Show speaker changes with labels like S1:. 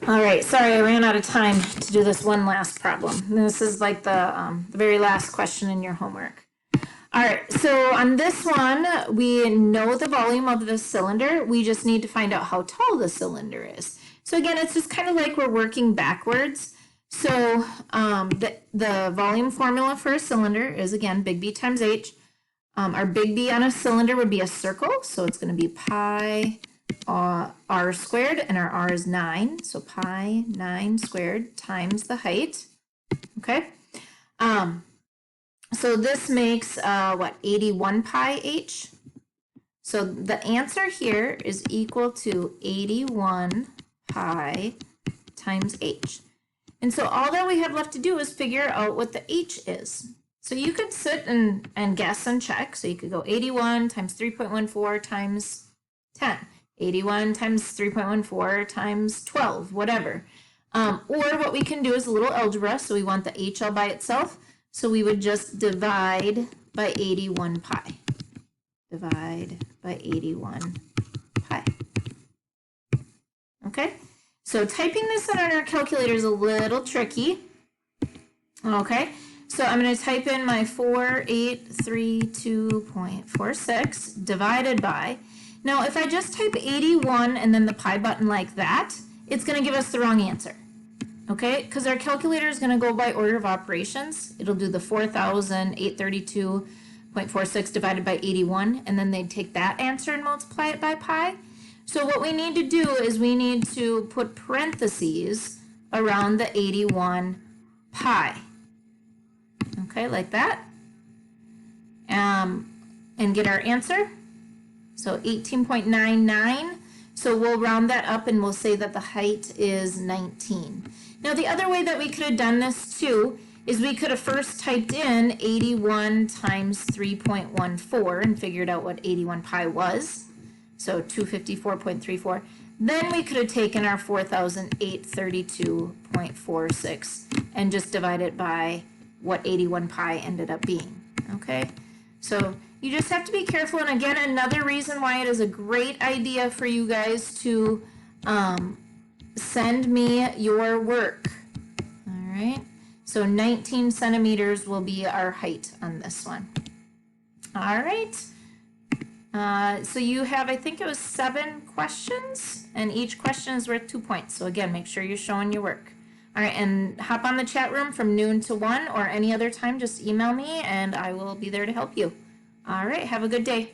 S1: All right, sorry, I ran out of time to do this one last problem. This is like the very last question in your homework. All right, so on this one, we know the volume of the cylinder. We just need to find out how tall the cylinder is. So again, it's just kind of like we're working backwards. So the volume formula for a cylinder is, again, big B times H. Our big B on a cylinder would be a circle, so it's going to be pi r squared, and our r is 9, so pi 9 squared times the height. Okay, so this makes what, 81 pi h. So the answer here is equal to 81 pi times h. And so all that we have left to do is figure out what the h is. So you could sit and guess and check. So you could go 81 times 3.14 times 10. 81 times 3.14 times 12, whatever. Or what we can do is a little algebra. So we want the h all by itself. So we would just divide by 81 pi. Divide by 81 pi. Okay, so typing this in on our calculator is a little tricky. Okay, so I'm going to type in my 4832.46 divided by. Now, if I just type 81 and then the pi button like that, it's going to give us the wrong answer. Okay, because our calculator is going to go by order of operations. It'll do the 4,832.46 divided by 81, and then they'd take that answer and multiply it by pi. So what we need to do is we need to put parentheses around the 81 pi. Okay, like that. And get our answer. So 18.99. So we'll round that up and we'll say that the height is 19. Now the other way that we could have done this too is we could have first typed in 81 times 3.14 and figured out what 81 pi was. So 254.34. Then we could have taken our 4,832.46 and just divide it by what 81 pi ended up being. Okay, so you just have to be careful. And again, another reason why it is a great idea for you guys to send me your work. All right, so 19 centimeters will be our height on this one. All right, so you have, I think it was 7 questions, and each question is worth 2 points. So again, make sure you're showing your work. All right, and hop on the chat room from noon to 1 or any other time. Just email me and I will be there to help you. All right, have a good day.